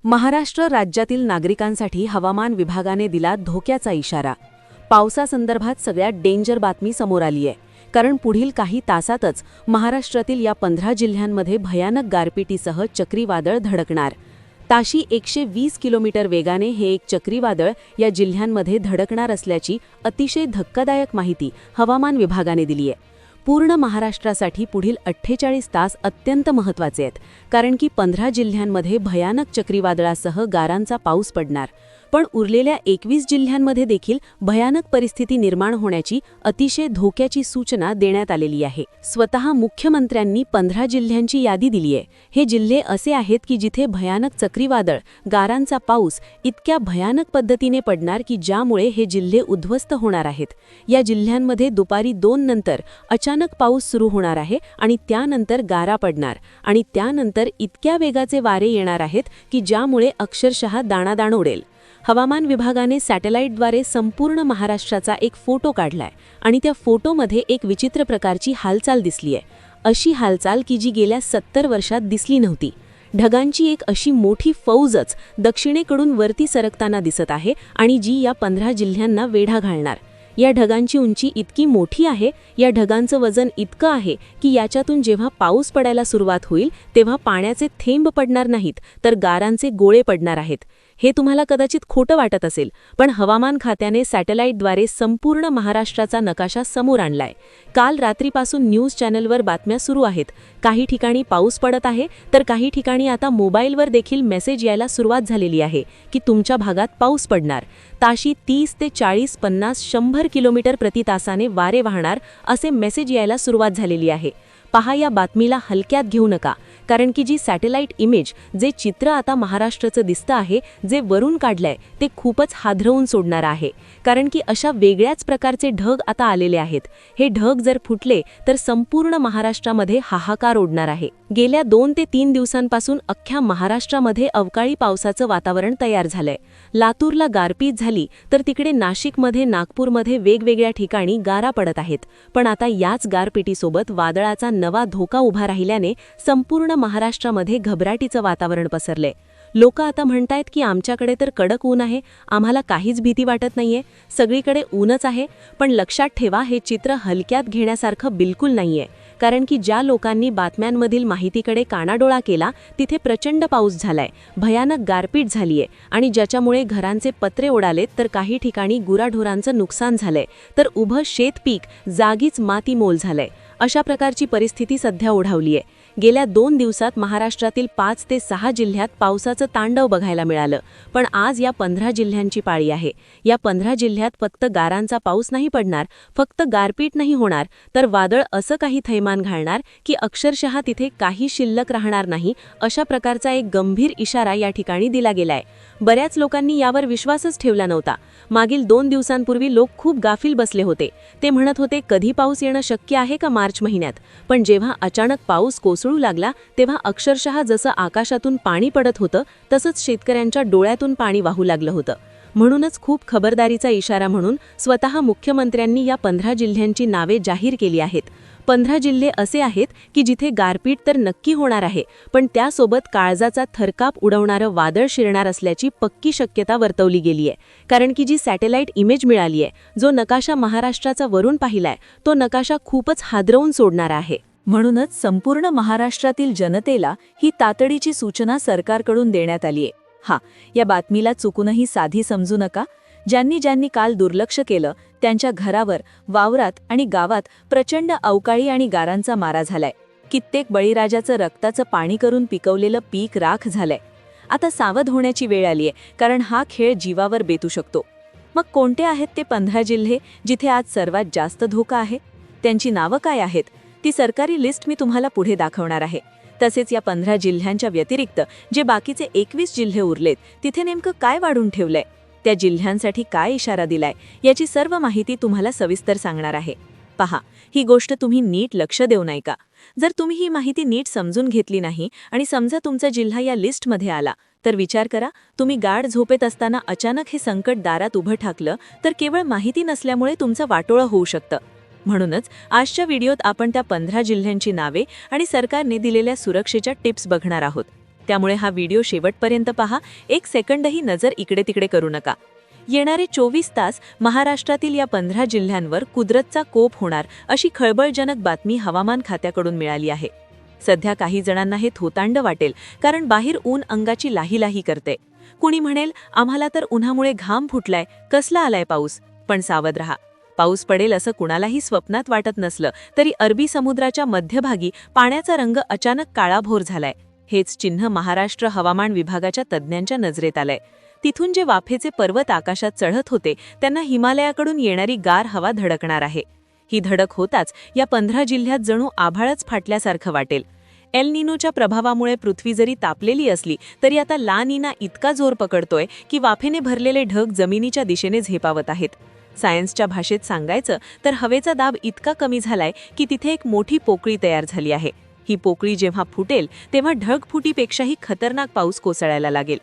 महाराष्ट्र राज्यातील नागरिकांसाठी हवामान विभागाने दिला धोक्याचा इशारा। पावसासंदर्भात सगळ्यात डेंजर बातमी समोर आली आहे, कारण पुढील काही तासातच महाराष्ट्रातील या 15 जिल्ह्यांमध्ये भयानक गारपिटीसह चक्रीवादळ धडकणार। ताशी 120 किलोमीटर वेगाने हे एक चक्रीवादळ या जिल्ह्यांमध्ये धडकणार असल्याची अतिशय धक्कादायक माहिती हवामान विभागाने दिली आहे। पूर्ण महाराष्ट्रासाठी पुढील 48 तास अत्यंत महत्त्वाचे आहेत, कारण की 15 जिल्ह्यांमध्ये भयानक चक्रीवादळासह गारांचा पाऊस पडणार। पण उरलेल्या 21 जिल्ह्यांमध्ये देखील भयानक परिस्थिती निर्माण होण्याची अतिशय धोक्याची सूचना देण्यात आलेली आहे। स्वतः मुख्यमंत्र्यांनी 15 जिल्ह्यांची यादी दिली आहे। हे जिल्हे असे आहेत की जिथे भयानक चक्रीवादळ, गारांचा पाऊस इतक्या भयानक पद्धतीने पडणार की ज्यामुळे हे जिल्हे उद्ध्वस्त होणार आहेत। या जिल्ह्यांमध्ये दुपारी 2 नंतर अचानक पाऊस सुरू होणार आहे आणि त्यानंतर गारा पडणार आणि त्यानंतर इतक्या वेगाचे वारे येणार आहेत की ज्यामुळे अक्षरशः दाणादाण उडेल। हवामान विभागाने सॅटेलाइटद्वारे संपूर्ण महाराष्ट्राचा एक फोटो काढलाय आणि त्या फोटोमध्ये एक विचित्र प्रकारची हालचाल दिसली आहे, अशी हालचाल की जी गेल्या 70 वर्षात दिसली नव्हती। ढगांची एक अशी मोठी फौजच दक्षिणेकडून वरती सरकताना दिसत आहे आणि जी या 15 जिल्ह्यांना वेढा घालणार। या ढगांची उंची इतकी मोठी आहे, या ढगांचं वजन इतकं आहे की याच्यातून जेव्हा पाऊस पडायला सुरुवात होईल तेव्हा पाण्याचे थेंब पडणार नाहीत, तर गारांचे गोळे पडणार आहेत। हे तुम्हाला कदाचित खोटं वाटत असेल, पण हवामान खात्याने सॅटेलाइटद्वारे संपूर्ण महाराष्ट्राचा नकाशा समोर आणलाय। काल रात्रीपासून न्यूज चॅनलवर बातम्या सुरू आहेत। काही ठिकाणी पाऊस पडत आहे, तर काही ठिकाणी आता मोबाईलवर देखील मेसेज यायला सुरुवात झालेली आहे की तुमच्या भागात पाऊस पडणार। ताशी 30 ते 40, 50, 100 किलोमीटर प्रति तासाने वारे वाहणार असे मेसेज यायला सुरुवात झालेली आहे। पहा, या बातमीला हलक्यात घेऊ नका, कारण की जी सॅटेलाइट इमेज, जे चित्र आता महाराष्ट्राचं दिसतं आहे, जे वरून काढलंय ते खूपच हादरवून सोडणारं आहे। कारण की अशा वेगळ्याच प्रकारचे ढग आता आलेले आहेत। हे ढग जर फुटले तर संपूर्ण महाराष्ट्रामध्ये हाहाकार उडणार आहे। गेल्या 2 ते 3 दिवसांपासून अख्ख्या महाराष्ट्रामध्ये अवकाळी पावसाचं वातावरण तयार झालंय। लातूरला गारपीट झाली, तर तिकडे नाशिकमध्ये, नागपूरमध्ये वेगवेगळ्या ठिकाणी गारा पडत आहेत। पण आता याच गारपिटीसोबत वादळाचा नवा धोका उभा राहिल्याने संपूर्ण महाराष्ट्रामध्ये घबराटीचं वातावरण पसरले। लोक आता म्हणतायत की आमच्याकडे तर कडक ऊन आहे, आम्हाला काहीच भीती वाटत नाहीये, सगळीकडे ऊनच आहे। पण लक्षात ठेवा, हे चित्र हलक्यात घेण्यासारखं बिलकुल नाहीये, कारण की ज्या लोकांनी बातम्यांमधील माहितीकडे कानाडोळा केला तिथे प्रचंड पाऊस झालाय, भयानक गारपीट झालीये आणि ज्याच्यामुळे घरांचे पत्रे उडालेत, तर काही ठिकाणी गुराढोरांचं नुकसान झालंय, तर उभं शेतपीक जागीच मातीमोल झालंय। अशा प्रकारची परिस्थिती सध्या ओढावलीये। गेल्या 2 दिवसात महाराष्ट्रातील 5 ते 6 जिल्ह्यात पावसाचं तांडव बघायला मिळालं, पण आज या 15 जिल्ह्यांची पाळी आहे। या 15 जिल्ह्यात फक्त गारांचा पाऊस नाही पडणार, फक्त गारपीट नाही होणार, तर वादळ असं काही थैमान घालणार की अक्षरशः तिथे काही शिल्लक राहणार नाही। अशा प्रकारचा एक गंभीर इशारा या ठिकाणी दिला गेलाय। बऱ्याच लोकांनी यावर विश्वासच ठेवला नव्हता। मागील 2 दिवसांपूर्वी लोक खूप गाफील बसले होते। ते म्हणत होते कधी पाऊस येणं शक्य आहे का मार्च महिन्यात? पण जेव्हा अचानक पाऊस कोसळू लागला तेव्हा अक्षरशः जसं आकाशातून पाणी पडत होतं, तसंच शेतकऱ्यांच्या डोळ्यातून पाणी वाहू लागलं होतं। म्हणूनच खूप खबरदारीचा इशारा म्हणून स्वतः मुख्यमंत्र्यांनी या 15 जिल्ह्यांची नावे जाहीर केली आहेत। 15 जिल्हे असे आहेत की जिथे गारपीट तर नक्की होणार आहे, पण त्यासोबत काळजाचा थरकाप उडवणारं वादळ शिरणार असल्याची पक्की शक्यता वर्तवली गेली आहे। कारण की जी सॅटेलाइट इमेज मिळाली आहे, जो नकाशा महाराष्ट्राचा वरून पाहिलाय, तो नकाशा खूपच हादरवून सोडणारा आहे। म्हणूनच संपूर्ण महाराष्ट्रातील जनतेला ही तातडीची सूचना सरकारकडून देण्यात आली आहे। या बातमीला चुकूनही साधी समजू नका। ज्यांनी काल दुर्लक्ष केलं त्यांच्या घरावर, वावरात आणि गावात प्रचंड अवकाळी आणि गारांचा मारा झालाय। कित्येक बळीराजाचं रक्ताचं पाणी करून पिकवलेलं पीक राख झालंय। आता सावध होण्याची वेळ आलीय, कारण हा खेळ जीवावर बेतू शकतो। मग कोणते आहेत ते 15 जिल्हे जिथे आज सर्वात जास्त धोका आहे? त्यांची नावं काय आहेत? ती सरकारी लिस्ट मी तुम्हाला पुढे दाखवणार आहे। तसेच या 15 जिल्ह्यांच्या व्यतिरिक्त जे बाकीचे 21 जिल्हे उरलेत, तिथे नेमकं काय वाढून ठेवलंय, त्या जिल्ह्यांसाठी काय इशारा दिलाय, याची सर्व माहिती तुम्हाला सविस्तर सांगणार आहे। पहा, ही गोष्ट तुम्ही नीट लक्ष देऊ नये का? जर तुम्ही ही माहिती नीट समजून घेतली नाही आणि समजा तुमचा जिल्हा या लिस्टमध्ये आला, तर विचार करा, तुम्ही गाढ झोपेत असताना अचानक हे संकट दारात उभं ठाकलं तर केवळ माहिती नसल्यामुळे तुमचं वाटोळं होऊ शकतं। म्हणूनच आजच्या व्हिडिओत आपण त्या 15 जिल्ह्यांची नावे आणि सरकारने दिलेल्या सुरक्षेच्या टिप्स बघणार आहोत। त्यामुळे हा व्हिडिओ शेवटपर्यंत पहा, एक सेकंदही नजर इकडे तिकडे करू नका. येणारे 24 तास महाराष्ट्रातील या 15 जिल्ह्यांवर कुदरतचा कोप होणार अशी खळबळजनक बातमी हवामान खात्याकडून मिळाली आहे. सध्या काही जणांना हे थोतांड वाटेल, कारण बाहेर ऊन अंगाची लाही करते. कुणी म्हणेल, आम्हाला तर उन्हामुळे घाम फुटलाय, कसला आलाय पाऊस. पण सावध रहा. पाऊस पडेल असं कुणालाही स्वप्नात वाटत नसलं तरी अरबी समुद्राच्या मध्यभागी पाण्याचा रंग अचानक काळाभोर झालाय. हेच चिन्ह महाराष्ट्र हवामान विभागाच्या तज्ज्ञांच्या नजरेत आलंय. तिथून जे वाफेचे पर्वत आकाशात चढत होते त्यांना हिमालयाकडून येणारी गार हवा धडकणार आहे. ही धडक होताच या 15 जिल्ह्यात जणू आभाळच फाटल्यासारखं वाटेल. एल निनोच्या प्रभावामुळे पृथ्वी जरी तापलेली असली तरी आता ला निना इतका जोर पकडतोय की वाफेने भरलेले ढग जमिनीच्या दिशेने झेपावत आहेत. सायन्सच्या भाषेत सांगायचं तर हवेचा दाब इतका कमी झालाय की तिथे एक मोठी पोकळी तयार झाली आहे. ही पोकळी जेव्हा फुटेल तेव्हा ढगफुटीपेक्षाही खतरनाक पाऊस कोसळायला लागेल.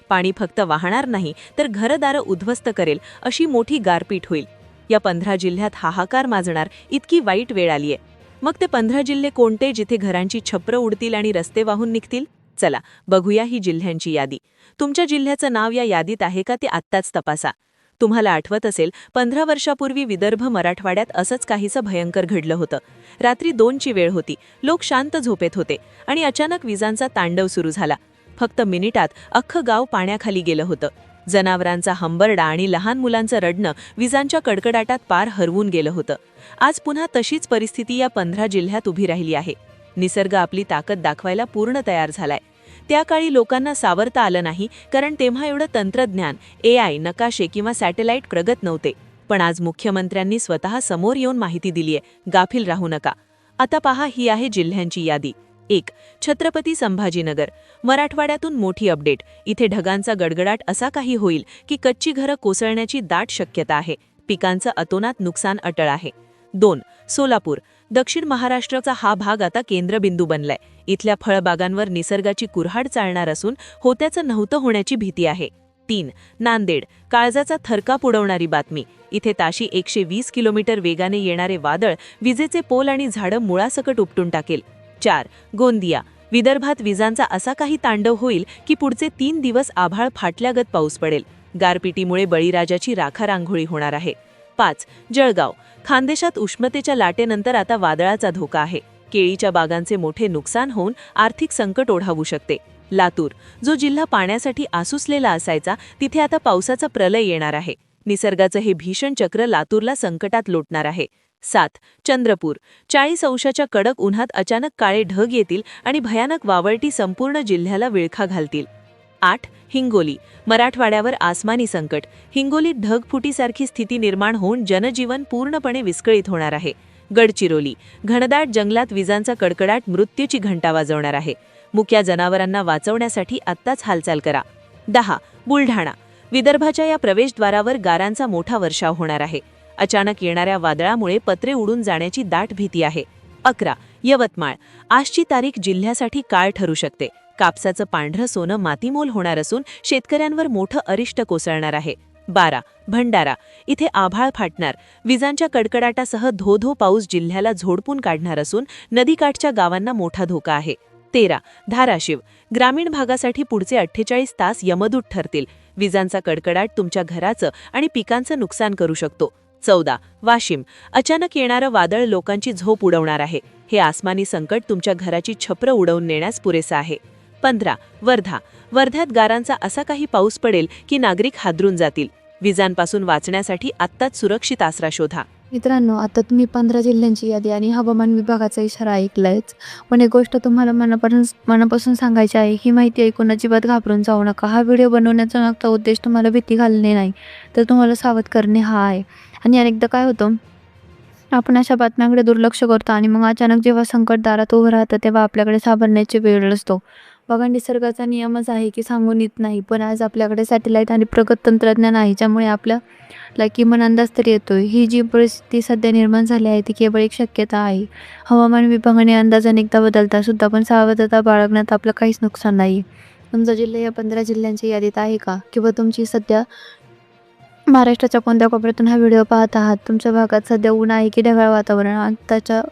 पाणी फक्त वाहणार नाही तर घरदारं उद्ध्वस्त करेल अशी मोठी गारपीट होईल. या 15 जिल्ह्यात हाहाकार माजणार इतकी वाईट वेळ आलीये. मग ते 15 जिल्हे कोणते जिथे घरांची छप्र उडतील आणि रस्ते वाहून निघतील? चला बघूया ही जिल्ह्यांची यादी. तुमच्या जिल्ह्याचं नाव या यादीत आहे का ते आत्ताच तपासा. तुम्हाला आठवत असेल, 15 वर्षापूर्वी विदर्भ मराठवाड्यात असंच काहीसं भयंकर घडलं होतं. रात्री 2ची वेळ होती, लोक शांत झोपेत होते आणि अचानक विजांचा तांडव सुरू झाला. फक्त मिनिटात अख्खं गाव पाण्याखाली गेलं होतं. जनावरांचा हंबरडा आणि लहान मुलांचं रडणं विजांच्या कडकडाटात पार हरवून गेलं होतं. आज पुन्हा तशीच परिस्थिती या 15 जिल्ह्यात उभी राहिली आहे. निसर्ग आपली ताकद दाखवायला पूर्ण तयार झालाय. त्या काळी लोकांना सावरता आलं नाही, कारण तेव्हा एवढं तंत्रज्ञान, AI, नकाशे किंवा सॅटेलाईट प्रगत नव्हते. पण आज मुख्यमंत्र्यांनी स्वतः समोर येऊन माहिती दिलीये, गाफील राहू नका. आता पहा, ही आहे जिल्ह्यांची यादी. 1. छत्रपती संभाजीनगर. मराठवाड्यातून मोठी अपडेट. इथे ढगांचा गडगडाट असा काही होईल की कच्ची घरं कोसळण्याची दाट शक्यता आहे. पिकांचं अतोनात नुकसान अटळ आहे. 2. सोलापूर. दक्षिण महाराष्ट्राचा हा भाग आता केंद्रबिंदू बनलाय. इथल्या फळबागांवर निसर्गाची कुऱ्हाड चालणार असून होत्याचं नव्हतं होण्याची भीती आहे. 3. नांदेड. काळजाचा थरकाप उडवणारी बातमी. इथे ताशी 120 किलोमीटर वेगाने येणारे वादळ विजेचे पोल आणि झाडं मुळासकट उपटून टाकेल. 4. गोंदिया. विदर्भात विजांचा असा काही तांडव होईल की पुढचे 3 दिवस आभाळ फाटल्यागत पाऊस पडेल. गारपिटीमुळे बळीराजाची राखारांघोळी होणार आहे. 5. जळगाव. खानदेशात उष्णतेच्या लाटेनंतर आता वादळाचा धोका आहे. केळीच्या बागांचे मोठे नुकसान होऊन आर्थिक संकट ओढावू शकते. लातूर. जो जिल्हा पाण्यासाठी आसुसलेला असायचा तिथे आता पावसाचा प्रलय येणार आहे. निसर्गाचं हे भीषण चक्र लातूरला संकटात लोटणार आहे. 7. चंद्रपूर. 40 अंशाच्या कडक उन्हात अचानक काळे ढग येतील आणि भयानक वावळटी संपूर्ण जिल्ह्याला विळखा घालतील. 8. हिंगोली. मराठवाड्यावर आसमानी संकट. हिंगोलीत ढगफुटीसारखी स्थिती निर्माण होऊन जनजीवन पूर्णपणे विस्कळीत होणार आहे. गडचिरोली. घनदाट जंगलात विजांचा कडकडाट मृत्यूची घंटा वाजवणार आहे. मुक्या जनावरांना वाचवण्यासाठी आत्ताच हालचाल करा. 10. बुलढाणा. विदर्भाच्या या प्रवेशद्वारावर गारांचा मोठा वर्षाव होणार आहे. अचानक येणाऱ्या वादळामुळे पत्रे उडून जाण्याची दाट भीती आहे. 11. यवतमाळ. आजची तारीख जिल्ह्यासाठी काळ ठरू शकते. कापसाचं पांढरं सोनं मातीमोल होणार असून शेतकऱ्यांवर मोठं अरिष्ट कोसळणार आहे. 12. भंडारा. इथे आभाळ फाटणार. विजांच्या कडकडाटासह धो पाऊस जिल्ह्याला झोडपून काढणार असून नदीकाठच्या गावांना मोठा धोका आहे. 13. धाराशिव. ग्रामीण भागासाठी पुढचे 48 तास यमदूत ठरतील. विजांचा कडकडाट तुमच्या घराचं आणि पिकांचं नुकसान करू शकतो. 14. वाशिम. अचानक येणारं वादळ लोकांची झोप उडवणार आहे. हे आसमानी संकट तुमच्या घराची छप्र उडवून नेण्यास पुरेसं आहे. 15. वर्धा. वर्ध्यात गारांचा असा काही पाऊस पडेल की नागरिक हादरून जातील. विजांपासून वाचण्यासाठी आत्ताच सुरक्षित आसरा शोधा. मित्रांनो, आता तुम्ही 15 जिल्ह्यांची यादी आणि हवामान विभागाचा इशारा ऐकलायच. पण एक गोष्ट तुम्हाला मनापासून सांगायची आहे, ही माहिती ऐकून अजिबात घाबरून जाऊ नका. हा व्हिडिओ बनवण्याचा मागचा उद्देश तुम्हाला भीती घालणे नाही, तर तुम्हाला सावध करणे हा आहे. आणि अनेकदा काय होतं, आपण अशा बातम्यांकडे दुर्लक्ष करतो आणि मग अचानक जेव्हा संकट दारात उभं राहतं तेव्हा आपल्याकडे सावरण्याची वेळ असतो. बघा, निसर्गाचा नियमच आहे की सांगून येत नाही. पण आज आपल्याकडे सॅटेलाईट आणि प्रगत तंत्रज्ञान आहे, ज्यामुळे आपल्याला किमान अंदाज तरी येतोय. ही जी परिस्थिती सध्या निर्माण झाली आहे ती केवळ एक शक्यता आहे. हवामान विभागाने अंदाज अनेकदा बदलता सुद्धा, पण सावधता बाळगण्यात आपलं काहीच नुकसान नाही. तुमचा जिल्हा या 15 जिल्ह्यांच्या यादीत आहे का? किंवा तुमची सध्या महाराष्ट्राच्या कोणत्या कोपऱ्यातून हा व्हिडिओ पाहत आहात? तुमच्या भागात सध्या ऊन आहे की ढगाळ वातावरण? आताच्या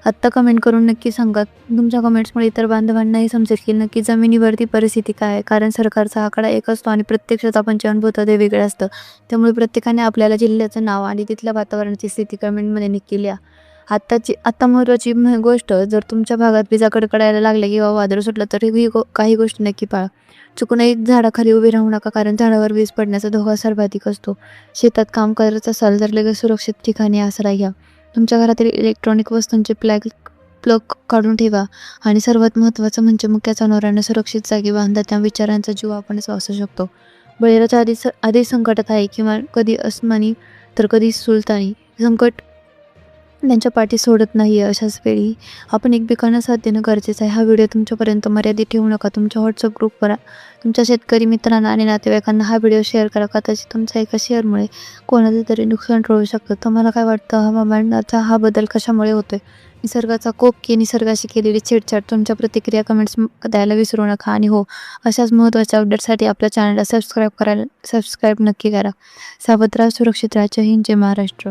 आत्ता कमेंट करून नक्की सांगा. तुमच्या कमेंट्समुळे इतर बांधवांनाही समजेल की नक्की जमिनीवरती परिस्थिती काय आहे. कारण सरकारचा आकडा एक असतो आणि प्रत्यक्षात आपण जे अनुभवतो ते वेगळं असतं. त्यामुळे प्रत्येकाने आपल्याला जिल्ह्याचं नाव आणि तिथल्या वातावरणाची स्थिती कमेंटमध्ये नक्की लिहा. आत्ता महत्त्वाची गोष्ट, जर तुमच्या भागात विजा कडकडायला लागल्या किंवा वादळ सुटलं तर ही काही गोष्टी नक्की पाळा. चुकूनही झाडाखाली उभे राहू नका, कारण झाडावर वीज पडण्याचा धोका सर्वाधिक असतो. शेतात काम करत असाल तर लगेच सुरक्षित ठिकाणी आसरा घ्या. तुमच्या घरातील इलेक्ट्रॉनिक वस्तूंचे प्लग काढून ठेवा आणि सर्वात महत्त्वाचं म्हणजे मुक्या जनावरांना सुरक्षित जागी बांधा. त्या विचारांचा जीव आपणच वाचू शकतो. बळीराजा आधी संकटात आहे, किंवा कधी अस्मानी तर कधी सुलतानी. संकट त्यांच्या पाठी सोडत नाही. अशाच वेळी आपण एकमेकांना साथ देणं गरजेचं आहे. हा व्हिडिओ तुमच्यापर्यंत मर्यादित ठेवू नका. तुमच्या व्हॉट्सअप ग्रुपवर तुमच्या शेतकरी मित्रांना आणि नातेवाईकांना हा व्हिडिओ शेअर करा. कदाचित तुमच्या एका शेअरमुळे कोणाचं तरी नुकसान टळू शकतं. तुम्हाला काय वाटतं, हवामानाचा हा बदल कशामुळे होतोय? निसर्गाचा कोप की निसर्गाशी केलेली छेडछाड? तुमच्या प्रतिक्रिया कमेंट्स द्यायला विसरू नका. आणि हो, अशाच महत्त्वाच्या अपडेटसाठी आपल्या चॅनलला सबस्क्राईब नक्की करा. सावध राहा, सुरक्षित राहा. जय हिंद, जय महाराष्ट्र.